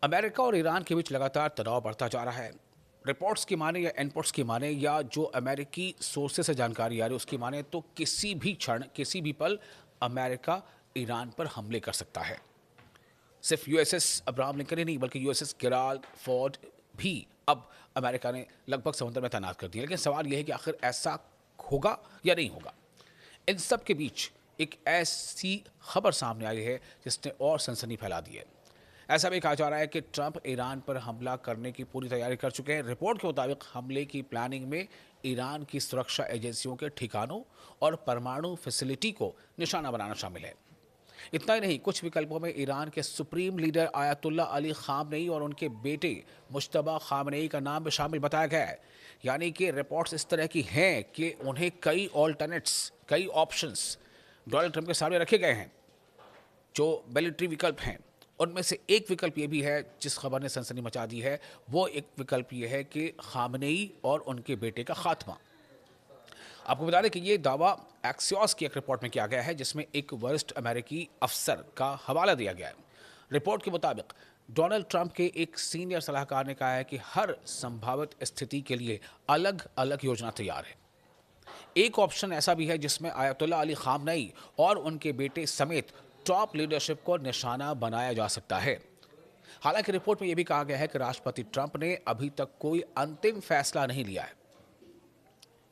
America और Iran के बीच लगातार तनाव बढ़ता जा रहा है। रिपोर्ट्स की माने या इनपुट्स की माने या जो अमेरिकी सोर्सेस से जानकारी आ रही है उसकी माने तो किसी भी क्षण किसी भी पल अमेरिका ईरान पर हमले कर सकता है। सिर्फ यूएसएस अब्राहम लिंकन ही नहीं बल्कि यूएसएस गेराल्ड फोर्ड भी अब अमेरिका ने लगभग समुद्र में तैनात कर दिया। लेकिन सवाल यह है कि आखिर ऐसा होगा या नहीं होगा। इन सब के बीच एक ऐसी खबर सामने आई है जिसने और सनसनी फैला दी है। ऐसा भी कहा जा रहा है कि ट्रंप ईरान पर हमला करने की पूरी तैयारी कर चुके हैं। रिपोर्ट के मुताबिक हमले की प्लानिंग में ईरान की सुरक्षा एजेंसियों के ठिकानों और परमाणु फैसिलिटी को निशाना बनाना शामिल है। इतना ही नहीं, कुछ विकल्पों में ईरान के supreme leader ayatollah Ali Khamenei और उनके बेटे मुश्तबा खामनेई का नाम भी शामिल बताया गया है। यानी कि रिपोर्ट्स इस तरह की हैं कि उन्हें कई ऑल्टरनेट्स, कई ऑप्शंस डोनाल्ड ट्रंप के सामने रखे गए हैं जो मिलिट्री विकल्प हैं। उनमें से एक विकल्प ये भी है जिस खबर ने सनसनी मचा दी है। वो एक विकल्प ये है कि खामनेई और उनके बेटे का खात्मा। आपको बता दें कि ये दावा एक्सियोस की एक रिपोर्ट में किया गया है जिसमें एक वरिष्ठ अमेरिकी अफसर का हवाला दिया गया है। रिपोर्ट के मुताबिक डोनाल्ड ट्रंप के एक सीनियर सलाहकार ने कहा है कि हर संभावित स्थिति के लिए अलग अलग योजना तैयार है। एक ऑप्शन ऐसा भी है जिसमें आयतुल्ला अली खामनेई और उनके बेटे समेत टॉप लीडरशिप को निशाना बनाया जा सकता है। हालांकि रिपोर्ट में यह भी कहा गया है कि राष्ट्रपति ट्रंप ने अभी तक कोई अंतिम फैसला नहीं लिया है।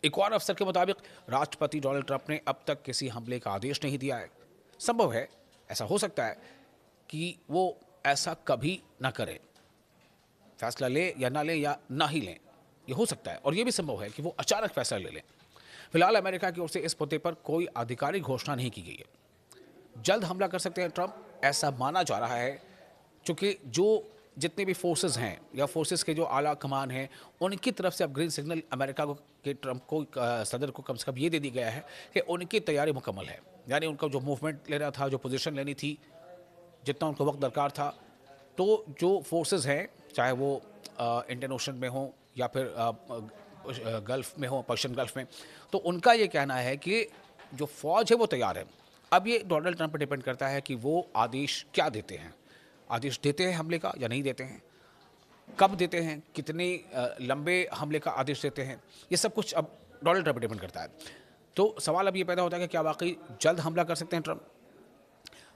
एक और अफसर के मुताबिक राष्ट्रपति डोनाल्ड ट्रंप ने अब तक किसी हमले का आदेश नहीं दिया है। संभव है, ऐसा हो सकता है कि वो ऐसा कभी ना करें, फैसला ले या ना ले या ना ही लें, ये हो सकता है। और ये भी संभव है कि वो अचानक फैसला ले लें। फिलहाल अमेरिका की ओर से इस मुद्दे पर कोई आधिकारिक घोषणा नहीं की गई है। जल्द हमला कर सकते हैं ट्रंप, ऐसा माना जा रहा है, क्योंकि जो जितने भी फोर्सेस हैं या फोर्सेस के जो आला कमान हैं उनकी तरफ से अब ग्रीन सिग्नल अमेरिका को के ट्रंप को सदर को कम से कम ये दे दी गया है कि उनकी तैयारी मुकम्मल है। यानी उनका जो मूवमेंट लेना था, जो पोजीशन लेनी थी, जितना उनको वक्त दरकार था, तो जो फोर्सेस हैं चाहे वो इंडियन ओशन में हो या फिर गल्फ में हो, पर्शियन गल्फ में, तो उनका ये कहना है कि जो फौज है वो तैयार है। अब ये डोनाल्ड ट्रंप पर डिपेंड करता है कि वो आदेश क्या देते हैं। आदेश देते हैं हमले का या नहीं देते हैं, कब देते हैं, कितने लंबे हमले का आदेश देते हैं, ये सब कुछ अब डोनाल्ड ट्रंप पर डिपेंड करता है। तो सवाल अब ये पैदा होता है कि क्या वाकई जल्द हमला कर सकते हैं ट्रंप,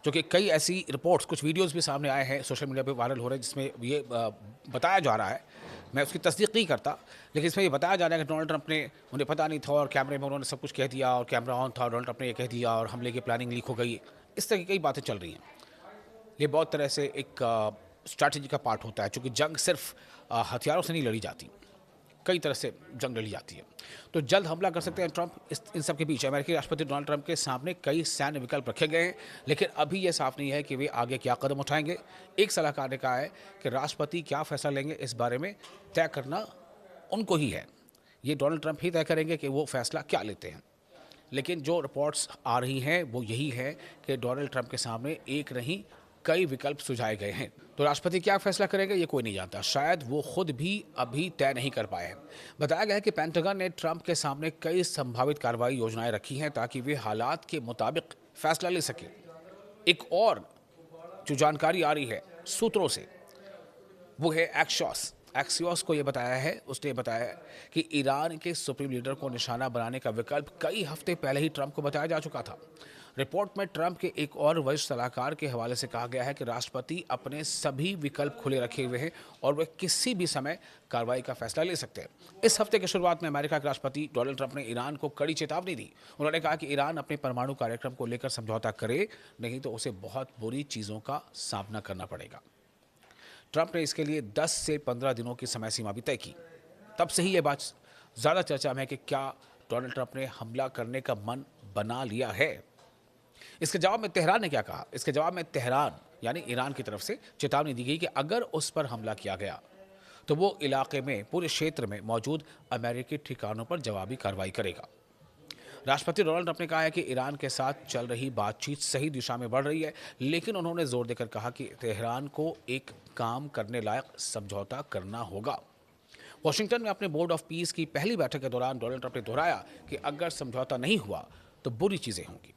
जो कि कई ऐसी रिपोर्ट्स, कुछ वीडियोस भी सामने आए हैं, सोशल मीडिया पे वायरल हो रहे हैं जिसमें ये बताया जा रहा है, मैं उसकी तस्दीक नहीं करता, लेकिन इसमें ये बताया जा रहा है कि डोनाल्ड ट्रंप ने, उन्हें पता नहीं था और कैमरे में उन्होंने सब कुछ कह दिया और कैमरा ऑन था, डोनाल्ड ट्रंप ने ये कह दिया और हमले की प्लानिंग लीक हो गई। इस तरह की कई बातें चल रही हैं। ये बहुत तरह से एक स्ट्रैटेजी का पार्ट होता है, क्योंकि जंग सिर्फ हथियारों से नहीं लड़ी जाती, कई तरह से जंग लड़ी जाती है। तो जल्द हमला कर सकते हैं ट्रंप। इन सब के बीच अमेरिकी राष्ट्रपति डोनाल्ड ट्रंप के सामने कई सैन्य विकल्प रखे गए हैं, लेकिन अभी यह साफ नहीं है कि वे आगे क्या कदम उठाएंगे। एक सलाहकार ने कहा है कि राष्ट्रपति क्या फैसला लेंगे इस बारे में तय करना उनको ही है। ये डोनाल्ड ट्रंप ही तय करेंगे कि वो फैसला क्या लेते हैं। लेकिन जो रिपोर्ट्स आ रही हैं वो यही है कि डोनाल्ड ट्रंप के सामने एक नहीं कई विकल्प सुझाए गए हैं। तो राष्ट्रपति क्या फैसला करेंगे ये कोई नहीं जानता, शायद वो खुद भी अभी तय नहीं कर पाए हैं। बताया गया है कि पेंटागन ने ट्रंप के सामने कई संभावित कार्रवाई योजनाएं रखी हैं ताकि वे हालात के मुताबिक फैसला ले सके। एक और जो जानकारी आ रही है सूत्रों से वो है एक्सियोस को ये बताया है, उसने बताया है कि ईरान के सुप्रीम लीडर को निशाना बनाने का विकल्प कई हफ्ते पहले ही ट्रंप को बताया जा चुका था। रिपोर्ट में ट्रंप के एक और वरिष्ठ सलाहकार के हवाले से कहा गया है कि राष्ट्रपति अपने सभी विकल्प खुले रखे हुए हैं और वे किसी भी समय कार्रवाई का फैसला ले सकते हैं। इस हफ्ते की शुरुआत में अमेरिका के राष्ट्रपति डोनाल्ड ट्रंप ने ईरान को कड़ी चेतावनी दी। उन्होंने कहा कि ईरान अपने परमाणु कार्यक्रम को लेकर समझौता करे, नहीं तो उसे बहुत बुरी चीज़ों का सामना करना पड़ेगा। ट्रंप ने इसके लिए 10 से 15 दिनों की समय सीमा भी तय की। तब से ही ये बात ज़्यादा चर्चा में है कि क्या डोनाल्ड ट्रंप ने हमला करने का मन बना लिया है। इसके जवाब में तेहरान ने क्या कहा? इसके जवाब में तेहरान यानी ईरान की तरफ से चेतावनी दी गई कि अगर उस पर हमला किया गया तो वो इलाके में, पूरे क्षेत्र में मौजूद अमेरिकी ठिकानों पर जवाबी कार्रवाई करेगा। राष्ट्रपति डोनाल्ड ट्रंप ने कहा है कि ईरान के साथ चल रही बातचीत सही दिशा में बढ़ रही है, लेकिन उन्होंने जोर देकर कहा कि तेहरान को एक काम करने लायक समझौता करना होगा। वॉशिंगटन में अपने बोर्ड ऑफ पीस की पहली बैठक के दौरान डोनाल्ड ट्रंप ने दोहराया कि अगर समझौता नहीं हुआ तो बुरी चीजें होंगी।